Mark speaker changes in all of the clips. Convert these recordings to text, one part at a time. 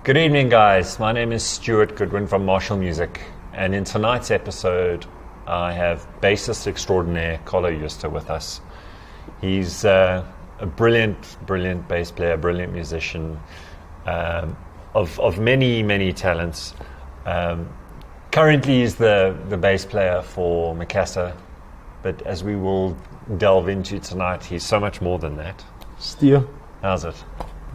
Speaker 1: Good evening, guys. My name is Stuart Goodwin from Marshall Music, and in tonight's episode, I have bassist extraordinaire Carlow Jooste with us. He's a brilliant bass player, brilliant musician, of many talents. Currently, he's the bass player for Mi Casa, but as we will delve into tonight, he's so much more than that.
Speaker 2: Stu,
Speaker 1: how's it?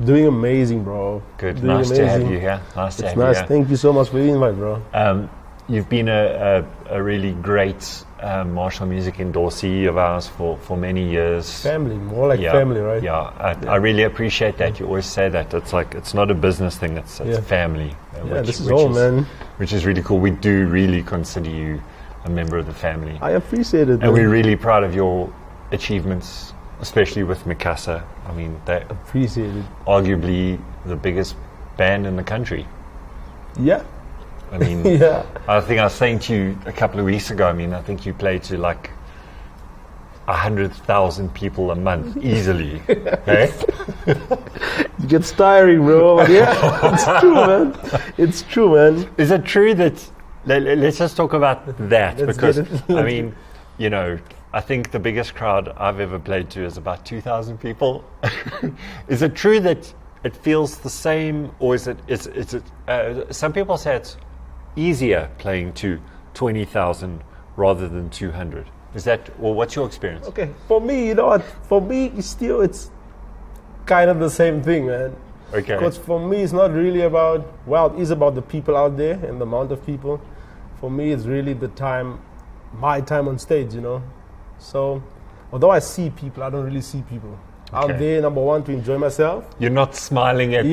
Speaker 2: Doing amazing, bro.
Speaker 1: Good. Nice to have you here. Nice to have you here.
Speaker 2: Thank you so much for the invite, bro.
Speaker 1: You've been a really great Marshall Music endorsee of ours for many years.
Speaker 2: Family, more like family, right?
Speaker 1: Yeah, I really appreciate that. You always say that. It's like, it's not a business thing, it's family.
Speaker 2: This is all, man.
Speaker 1: Which is really cool. We do really consider you a member of the family.
Speaker 2: I appreciate it.
Speaker 1: And we're really proud of your achievements, especially with Mi Casa. I mean, they're arguably the biggest band in the country.
Speaker 2: Yeah.
Speaker 1: I mean, I think I was saying to you a couple of weeks ago, I mean, I think you play to like 100,000 people a month, easily. Okay?
Speaker 2: It gets tiring, bro. Yeah, it's true, man. It's true, man.
Speaker 1: Is it true that, let's just talk about that, because, I mean, you know, I think the biggest crowd I've ever played to is about 2,000 people. Is it true that it feels the same, or is it some people say it's easier playing to 20,000 rather than 200? Is that, well, what's your experience?
Speaker 2: Okay, for me, you know what? For me, it's kind of the same thing, man.
Speaker 1: Okay.
Speaker 2: Because for me, it's not really about, well, it is about the people out there and the amount of people. For me, it's really my time on stage, you know. So, although I see people, I don't really see people. Okay. I'm there, number one, to enjoy myself.
Speaker 1: You're not smiling at them.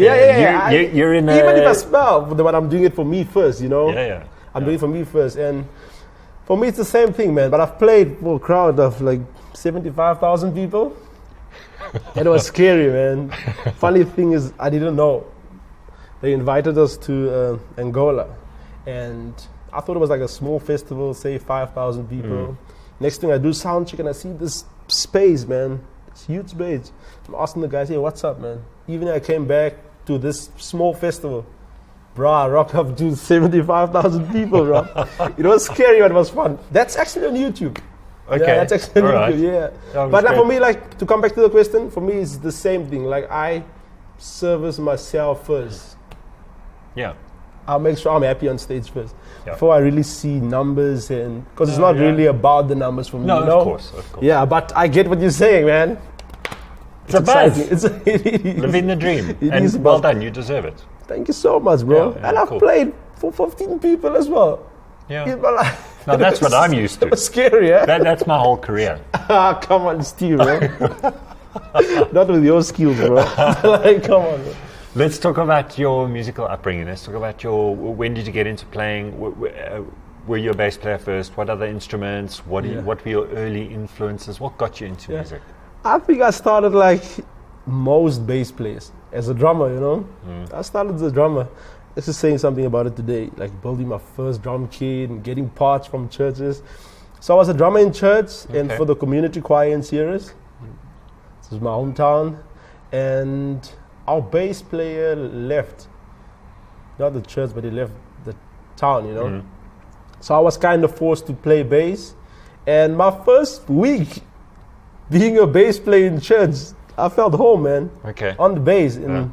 Speaker 2: You're in even if I smile, but I'm doing it for me first, you know. I'm doing it for me first. And for me, it's the same thing, man. But I've played for a crowd of like 75,000 people. And it was scary, man. Funny thing is, I didn't know. They invited us to Angola. And I thought it was like a small festival, say 5,000 people. Next thing I do sound check and I see this space, man. This huge space. I'm asking the guys, hey, what's up, man? Even I came back to this small festival. Bro, I rocked up to 75,000 people, bro. It was scary, but it was fun. That's actually on YouTube.
Speaker 1: Okay.
Speaker 2: Yeah, that's actually on YouTube, But like, for me, like, to come back to the question, for me, it's the same thing. Like, I service myself first.
Speaker 1: Yeah.
Speaker 2: I'll make sure I'm happy on stage first. Before I really see numbers, and because it's not really about the numbers for me.
Speaker 1: No,
Speaker 2: you know?
Speaker 1: of course.
Speaker 2: Yeah, but I get what you're saying, man.
Speaker 1: It's a buzz. Living the dream. And well done, you deserve it.
Speaker 2: Thank you so much, bro. And I've played for 15 people as well.
Speaker 1: Yeah. In my life. Now that's what I'm used to.
Speaker 2: It's scary, yeah?
Speaker 1: That's my whole career.
Speaker 2: Come on, Steve, bro. Not with your skills, bro. Like, come on, bro.
Speaker 1: Let's talk about your musical upbringing. Let's talk about when did you get into playing? Were you a bass player first? What other instruments? What were your early influences? What got you into music?
Speaker 2: I think I started like most bass players as a drummer, you know. I started as a drummer. This is saying something about it today, like building my first drum kit and getting parts from churches. So I was a drummer in church and for the community choir in Ceres. This is my hometown. And our bass player left, not the church, but he left the town, you know. So I was kind of forced to play bass. And my first week being a bass player in church, I felt home, man. Okay. On the bass. And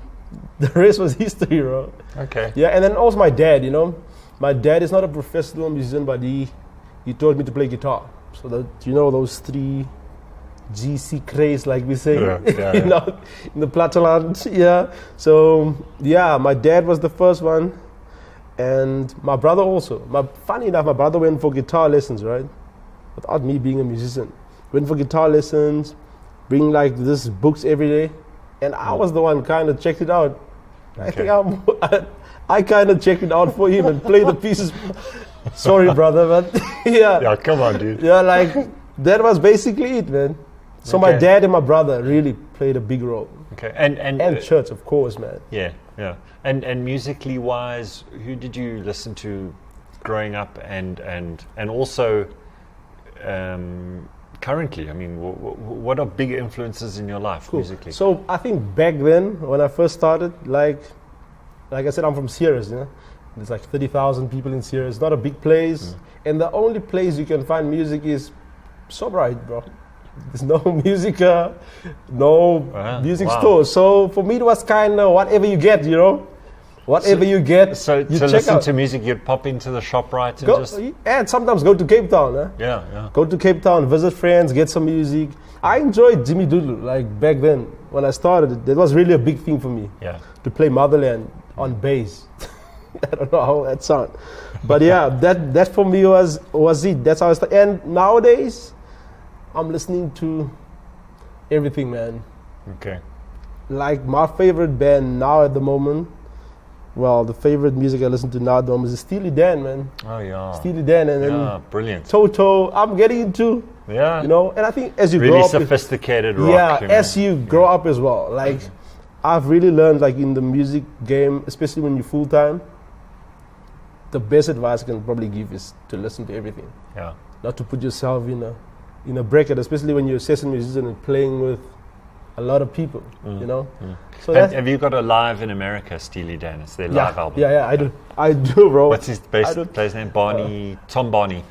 Speaker 2: the rest was history, bro.
Speaker 1: Okay.
Speaker 2: Yeah, and then also my dad, you know. My dad is not a professional musician, but he taught me to play guitar. So that, you know, those three GC craze, like we say, you know, in the platteland. So my dad was the first one, and my brother also. Funny enough, my brother went for guitar lessons, right? Without me being a musician, went for guitar lessons, bring like this books every day, and I was the one kind of checked it out. I think I kind of checked it out for him and played the pieces. Sorry, brother, but
Speaker 1: yeah, come on, dude.
Speaker 2: Yeah, like that was basically it, man. So my dad and my brother really played a big role.
Speaker 1: Okay, and
Speaker 2: church, of course, man.
Speaker 1: Yeah. And musically wise, who did you listen to growing up, and also currently? I mean, what are big influences in your life musically?
Speaker 2: So I think back then, when I first started, like like I said, I'm from Ceres, you know. There's like 30,000 people in Ceres. It's not a big place. And the only place you can find music is ShopRite, bro. There's no music, music store. So for me, it was kind of whatever you get, you know. Whatever you get,
Speaker 1: so
Speaker 2: you
Speaker 1: to
Speaker 2: check
Speaker 1: listen
Speaker 2: out.
Speaker 1: to music, you'd pop into the ShopRite
Speaker 2: and sometimes go to Cape Town. Huh?
Speaker 1: Yeah.
Speaker 2: Go to Cape Town, visit friends, get some music. I enjoyed Jimmy Doodle, like back then when I started. That was really a big thing for me.
Speaker 1: Yeah.
Speaker 2: To play Motherland on bass. I don't know how that sounds, but yeah, that for me was it. That's how I started. And nowadays, I'm listening to everything, man.
Speaker 1: Okay.
Speaker 2: Like my favorite band now at the moment. Well, the favorite music I listen to now at the moment is Steely Dan, man.
Speaker 1: Oh yeah.
Speaker 2: Steely Dan and then
Speaker 1: brilliant.
Speaker 2: Toto. I'm getting into.
Speaker 1: Yeah.
Speaker 2: You know, and I think as you
Speaker 1: really
Speaker 2: grow up,
Speaker 1: sophisticated rock.
Speaker 2: Yeah, as you grow up as well. Like, I've really learned, like in the music game, especially when you're full time. The best advice I can probably give is to listen to everything.
Speaker 1: Yeah.
Speaker 2: Not to put yourself in a bracket, especially when you're a session musician and playing with a lot of people, you know. So
Speaker 1: have you got a live in America, Steely Dan? It's their live album.
Speaker 2: Yeah, I do, bro.
Speaker 1: What's his player's name? Tom Barney.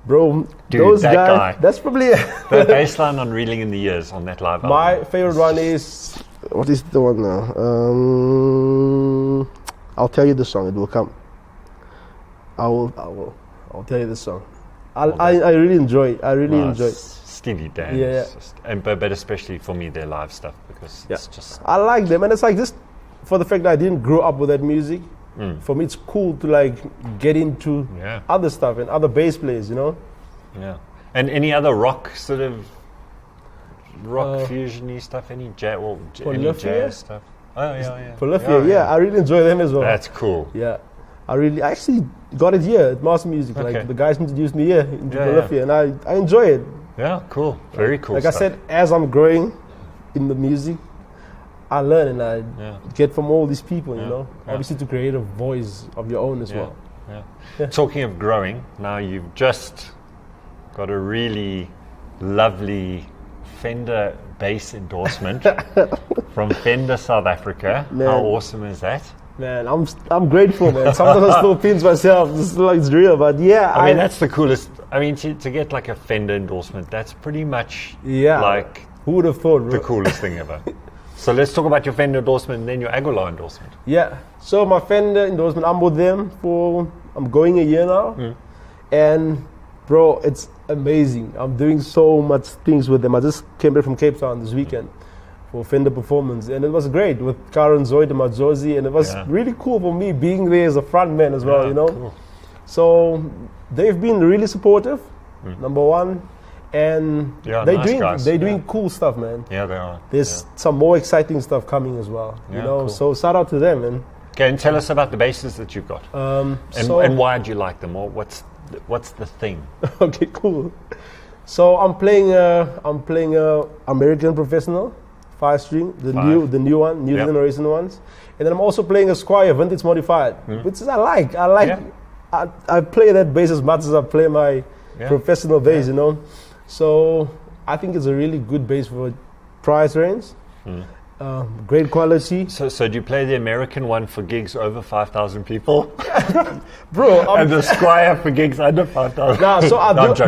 Speaker 2: Bro,
Speaker 1: dude,
Speaker 2: those
Speaker 1: that guy.
Speaker 2: That's probably
Speaker 1: the bass line on Reeling in the Years on that live album.
Speaker 2: My favorite one is, what is the one now? I'll tell you the song, it will come. I'll tell you the song. I really enjoy it. I really enjoy it.
Speaker 1: Steely Dan.
Speaker 2: Yeah.
Speaker 1: But especially for me, their live stuff, because it's just...
Speaker 2: I like them, and it's like just for the fact that I didn't grow up with that music. For me, it's cool to like get into other stuff and other bass players, you know. Yeah.
Speaker 1: And any other rock sort of fusion-y stuff? Any jazz stuff? Oh yeah.
Speaker 2: Polyphia, I really enjoy them as well.
Speaker 1: That's cool.
Speaker 2: Yeah. I actually got it here at Marshall Music. Okay. Like the guys introduced me here into Polyphia, and I enjoy it.
Speaker 1: Yeah, cool. Very cool.
Speaker 2: Like stuff. I said, as I'm growing in the music, I learn and I get from all these people, you know. Obviously to create a voice of your own as well.
Speaker 1: Yeah. Talking of growing, now you've just got a really lovely Fender bass endorsement from Fender South Africa. Man. How awesome is that?
Speaker 2: Man, I'm grateful, man. Sometimes I still pinch myself. This is like it's real, but yeah.
Speaker 1: I mean, that's the coolest. I mean, to get like a Fender endorsement, that's pretty much like
Speaker 2: who would have thought, bro?
Speaker 1: The coolest thing ever. So let's talk about your Fender endorsement and then your Aguilar endorsement.
Speaker 2: Yeah. So my Fender endorsement, I'm with them I'm going a year now, and bro, it's amazing. I'm doing so much things with them. I just came back from Cape Town this weekend for Fender performance, and it was great with Karen Zoid and Majosi, and it was really cool for me being there as a front man as well, you know. Cool. So they've been really supportive, number one, and they're doing cool stuff, man.
Speaker 1: Yeah, they are.
Speaker 2: There's some more exciting stuff coming as well, you know. Cool. So shout out to them, man.
Speaker 1: Okay, and tell us about the basses that you've got, and why do you like them, or what's the thing?
Speaker 2: Okay, cool. So I'm playing American Professional 5-string, the new one, new generation ones, and then I'm also playing a Squire vintage modified, which is I like. I play that bass as much as I play my professional bass, you know. So I think it's a really good bass for price range. Great quality.
Speaker 1: So do you play the American one for gigs over 5,000 people?
Speaker 2: Bro.
Speaker 1: And the Squire for gigs under 5,000?
Speaker 2: Nah, so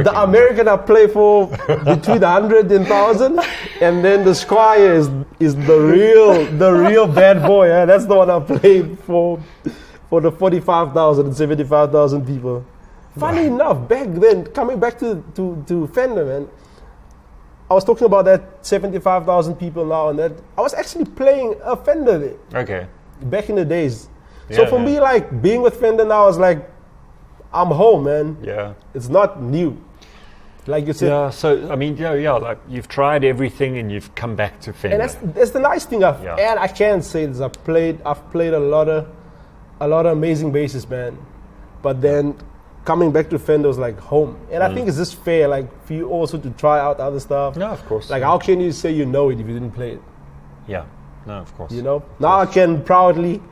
Speaker 2: the American I play for between 100 and 1,000, and then the Squire is the real bad boy. That's the one I played for the 45,000 and 75,000 people. Funny enough, back then, coming back to Fender, man, I was talking about that 75,000 people now, and that I was actually playing a Fender there.
Speaker 1: Okay.
Speaker 2: Back in the days. So for me, like, being with Fender now is like, I'm home, man.
Speaker 1: Yeah.
Speaker 2: It's not new. Like you said.
Speaker 1: Yeah, so, I mean, like, you've tried everything and you've come back to Fender.
Speaker 2: And that's the nice thing. And I can say this, I've played a lot of amazing basses, man. But then coming back to Fender was like home. And I think it's just fair, like, for you also to try out other stuff.
Speaker 1: No, of course.
Speaker 2: Like, how can you say you know it if you didn't play it?
Speaker 1: Yeah, no, of course.
Speaker 2: You know? Now I can proudly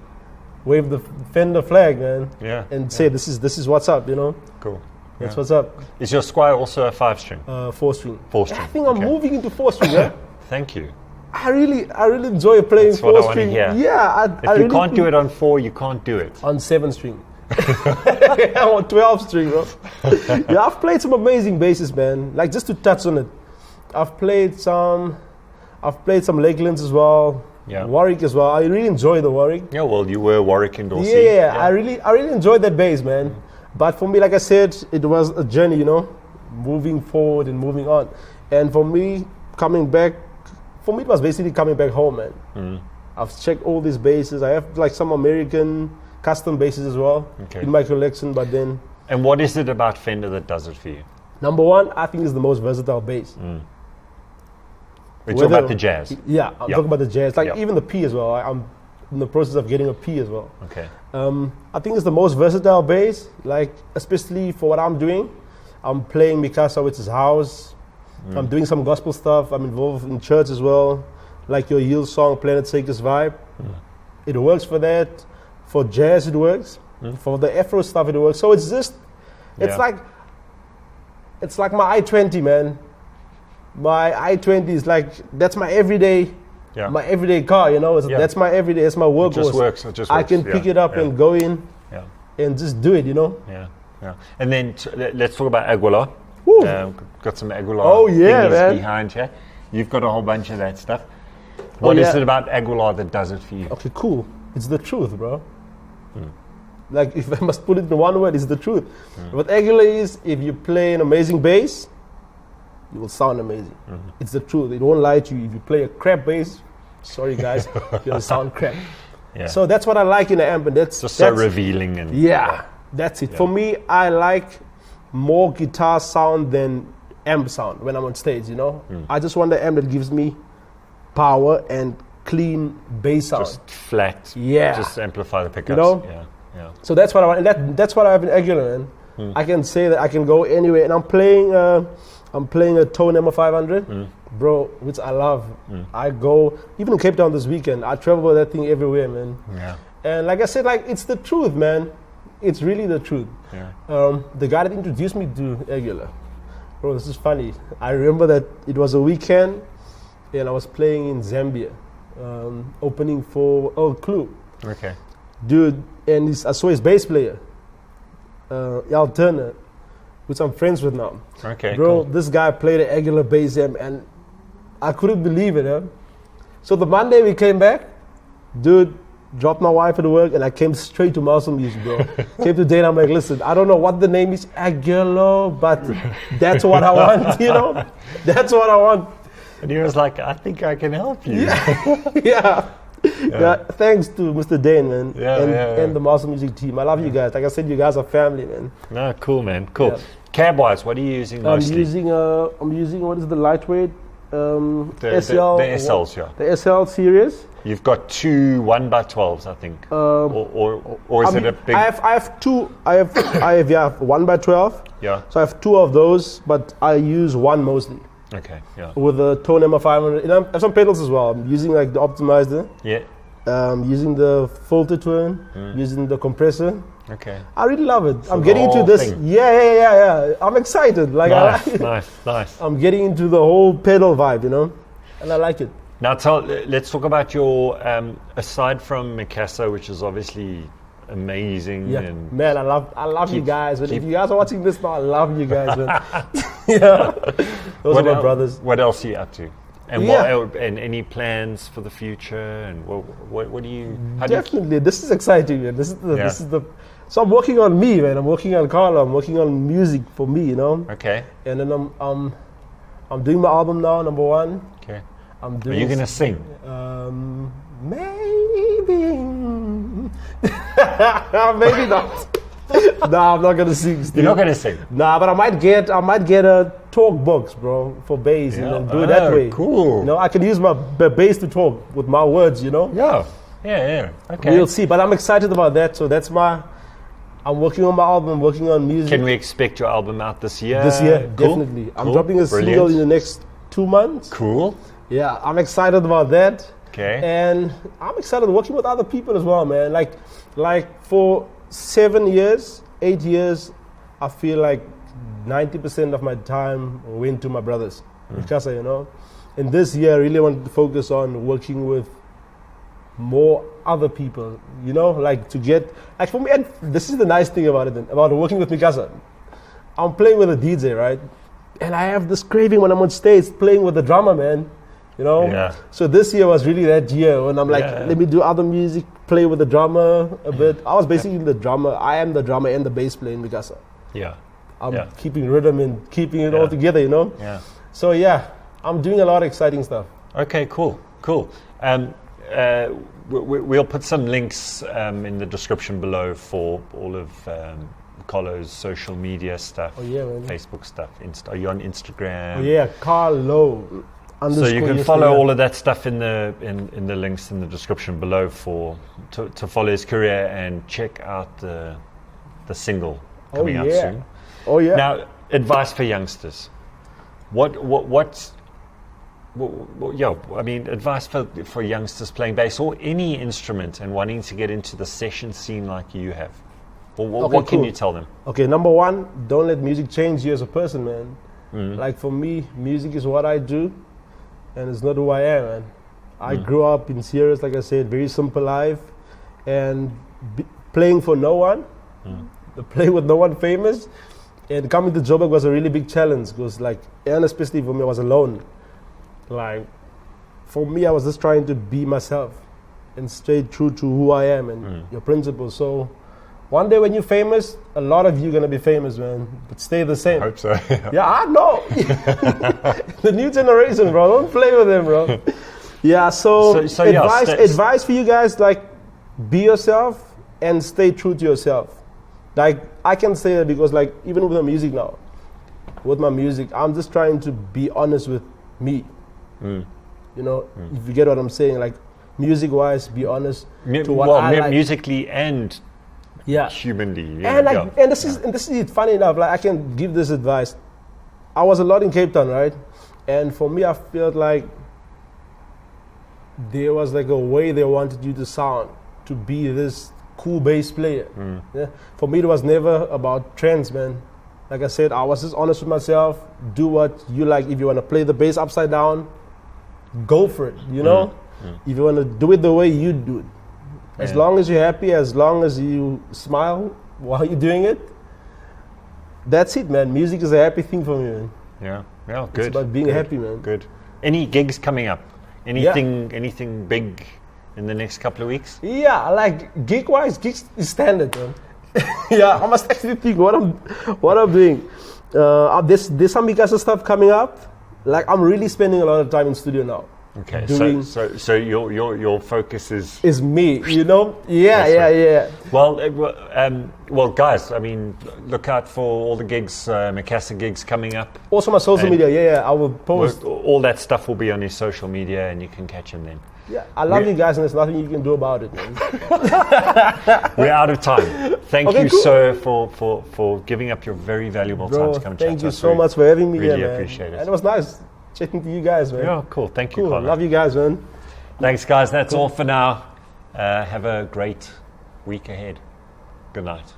Speaker 2: wave the Fender flag, man.
Speaker 1: Yeah.
Speaker 2: And say, this is what's up, you know?
Speaker 1: Cool.
Speaker 2: That's what's up.
Speaker 1: Is your Squire also a 5-string?
Speaker 2: 4-string.
Speaker 1: 4-string.
Speaker 2: I think I'm moving into 4-string, yeah?
Speaker 1: Thank you.
Speaker 2: I really enjoy playing 4-string. Yeah,
Speaker 1: if you can't do it on 4, you can't do it
Speaker 2: on 7-string. On 12-string, bro. Yeah, I've played some amazing basses, man. Like, just to touch on it, I've played some Lakelands as well.
Speaker 1: Yeah.
Speaker 2: Warwick as well. I really enjoy the Warwick.
Speaker 1: Yeah, well, you were Warwick endorsee.
Speaker 2: Yeah, I really enjoyed that bass, man. But for me, like I said, it was a journey, you know, moving forward and moving on. And for me, it was basically coming back home, man. I've checked all these basses. I have like some American custom basses as well in my collection, but then...
Speaker 1: And what is it about Fender that does it for you?
Speaker 2: Number one, I think it's the most versatile bass.
Speaker 1: We're talking about the jazz.
Speaker 2: Yeah, I'm talking about the jazz. Like even the P as well. I'm in the process of getting a P as well.
Speaker 1: Okay.
Speaker 2: I think it's the most versatile bass, like especially for what I'm doing. I'm playing Mi Casa, which is house. I'm doing some gospel stuff. I'm involved in church as well. Like your Yield song, Planet Shakers Vibe. It works for that. For jazz, it works. For the Afro stuff, it works. So it's just, it's like my I-20, man. My I-20 is like, that's my everyday car, you know. That's my everyday, it's my workhorse.
Speaker 1: It just works.
Speaker 2: I can pick it up and go in and just do it, you know.
Speaker 1: Yeah. And then let's talk about Aguilar. Got some Aguilar
Speaker 2: man.
Speaker 1: behind here. You've got a whole bunch of that stuff. What is it about Aguilar that does it for you?
Speaker 2: Okay, cool. It's the truth, bro. Like, if I must put it in one word, it's the truth. What Aguilar is, if you play an amazing bass, you will sound amazing. It's the truth. It won't lie to you. If you play a crap bass, sorry guys, you're gonna sound crap. So that's what I like in the amp, and that's
Speaker 1: so revealing. And
Speaker 2: that's it. For me, I like more guitar sound than amp sound when I'm on stage, you know. I just want the amp that gives me power and clean bass sound.
Speaker 1: Just flat. Just amplify the pickups.
Speaker 2: You know? So that's what I want, and that's what I have in Aguilar, man. I can say that I can go anywhere, and I'm playing a Tone MR500, bro, which I love. I go, even in Cape Town this weekend, I travel with that thing everywhere, man. And like I said, like, it's the truth, man. It's really the truth. The guy that introduced me to Aguilar, bro, this is funny. I remember that it was a weekend, and I was playing in Zambia, opening for Clue.
Speaker 1: Okay.
Speaker 2: Dude, and I saw his bass player, Al Turner, which I'm friends with now.
Speaker 1: Okay,
Speaker 2: bro, this guy played an Aguilar bass amp, and I couldn't believe it. So the Monday we came back, dude, dropped my wife at work, and I came straight to Marshall Music, bro. Came to Dana, I'm like, listen, I don't know what the name is, Aguilar, but that's what I want, you know? That's what I want.
Speaker 1: And he was like, I think I can help you.
Speaker 2: Yeah, thanks to Mr. Dane, man, and the Marshall Music team. I love you guys. Like I said, you guys are family, man.
Speaker 1: No, cool, man. Cool. Cab-wise, what are you using mostly?
Speaker 2: I'm using what is the lightweight
Speaker 1: the
Speaker 2: SL.
Speaker 1: The SLs, yeah.
Speaker 2: The SL Ceres.
Speaker 1: You've got 2 1x12s, I think. Or is it a big?
Speaker 2: I have two. I have 1x12.
Speaker 1: Yeah.
Speaker 2: So I have 2 of those, but I use one mostly.
Speaker 1: Okay, yeah.
Speaker 2: With the Tone MR500. And I have some pedals as well. I'm using like the optimizer.
Speaker 1: Yeah.
Speaker 2: Using the filter twin. Using the compressor.
Speaker 1: Okay.
Speaker 2: I really love it.
Speaker 1: So
Speaker 2: I'm getting into this.
Speaker 1: Thing.
Speaker 2: Yeah. I'm excited. Like,
Speaker 1: nice.
Speaker 2: I'm getting into the whole pedal vibe, you know, and I like it.
Speaker 1: Now, let's talk about your aside from Mi Casa, which is obviously amazing.
Speaker 2: Yeah,
Speaker 1: and
Speaker 2: man, I love you guys. But if you guys are watching this now, I love you guys, man. Those are my brothers.
Speaker 1: What else are you up to? And and any plans for the future? And what do you?
Speaker 2: Definitely, this is exciting, man. This is the. So I'm working on me, man. I'm working on Carlow. I'm working on music for me, you know.
Speaker 1: Okay.
Speaker 2: And then I'm doing my album now, number 1.
Speaker 1: Okay.
Speaker 2: I'm doing.
Speaker 1: Are you gonna sing?
Speaker 2: Maybe. Maybe not. Nah, I'm not gonna sing. Steve.
Speaker 1: You're not gonna sing.
Speaker 2: Nah, but I might get a talk box, bro, for bass, and then do it that way.
Speaker 1: Cool.
Speaker 2: You know, I can use my bass to talk with my words, you know.
Speaker 1: Yeah. Okay.
Speaker 2: We'll see, but I'm excited about that. So that's I'm working on my album. I'm working on music.
Speaker 1: Can we expect your album out this year?
Speaker 2: This year, definitely. I'm dropping a single in the next 2 months.
Speaker 1: Cool.
Speaker 2: Yeah, I'm excited about that.
Speaker 1: Okay.
Speaker 2: And I'm excited working with other people as well, man. Like for 7 years, 8 years, I feel like 90% of my time went to my brothers, Mi Casa, you know. And this year, I really wanted to focus on working with more other people, you know, like to get, like for me, and this is the nice thing about it, about working with Mi Casa. I'm playing with a DJ, right? And I have this craving when I'm on stage playing with the drummer, man, you know?
Speaker 1: Yeah.
Speaker 2: So this year was really that year when I'm like, let me do other music, play with the drummer a bit. I was basically the drummer. I am the drummer and the bass player in Mi Casa.
Speaker 1: Yeah.
Speaker 2: I'm keeping rhythm and keeping it all together, you know?
Speaker 1: Yeah.
Speaker 2: So yeah, I'm doing a lot of exciting stuff.
Speaker 1: Okay, cool. We'll put some links in the description below for all of Carlow's social media stuff.
Speaker 2: Oh yeah, man.
Speaker 1: Facebook stuff. Are you on Instagram?
Speaker 2: Oh yeah, Carlow.
Speaker 1: So you can follow all of that stuff in the links in the description below to follow his career and check out the single coming out soon.
Speaker 2: Oh yeah.
Speaker 1: Now, advice for youngsters. Advice for youngsters playing bass or any instrument and wanting to get into the session scene like you have. What can you tell them? Okay,
Speaker 2: number one, don't let music change you as a person, man. Like for me, music is what I do, and it's not who I am, man. I grew up in Ceres, like I said, very simple life, and playing for no one, playing with no one famous, and coming to Joburg was a really big challenge because, like, and especially for me, I was alone. Like, for me, I was just trying to be myself and stay true to who I am and your principles. So, one day when you're famous, a lot of you are going to be famous, man. But stay the same.
Speaker 1: I hope so.
Speaker 2: Yeah, I know. The new generation, bro. Don't play with them, bro. Yeah, so advice for you guys, like, be yourself and stay true to yourself. Like, I can say that because, like, even with my music now, I'm just trying to be honest with me. You know, if you get what I'm saying, like, music-wise, be honest to what I like.
Speaker 1: Musically and humanly.
Speaker 2: And this is funny enough. Like, I can give this advice. I was a lot in Cape Town, right? And for me, I felt like there was like a way they wanted you to sound, to be this cool bass player. Yeah? For me, it was never about trends, man. Like I said, I was just honest with myself. Do what you like. If you want to play the bass upside down, go for it, you know? If you want to do it the way you do it. As long as you're happy, as long as you smile while you're doing it, that's it, man. Music is a happy thing for me, man.
Speaker 1: Yeah, good.
Speaker 2: It's about being happy, man.
Speaker 1: Good. Any gigs coming up? Anything big in the next couple of weeks?
Speaker 2: Yeah, like gig-wise, gigs is standard, man. I must actually think what I'm doing. There's some Mi Casa stuff coming up. Like, I'm really spending a lot of time in studio now.
Speaker 1: Okay, so your focus is
Speaker 2: me, you know? Yeah.
Speaker 1: Well, guys, I mean, look out for all the gigs, Mi Casa gigs coming up.
Speaker 2: Also my social media, I will post.
Speaker 1: All that stuff will be on his social media, and you can catch him then.
Speaker 2: Yeah, I love you guys, and there's nothing you can do about it, man.
Speaker 1: We're out of time. Thank you, sir, for giving up your very valuable time to come chat to us.
Speaker 2: Thank you so much for having me here, man.
Speaker 1: Really appreciate it.
Speaker 2: And it was nice chatting to you guys, man.
Speaker 1: Yeah, cool. Thank you, Carlow.
Speaker 2: Love you guys, man.
Speaker 1: Thanks, guys. That's all for now. Have a great week ahead. Good night.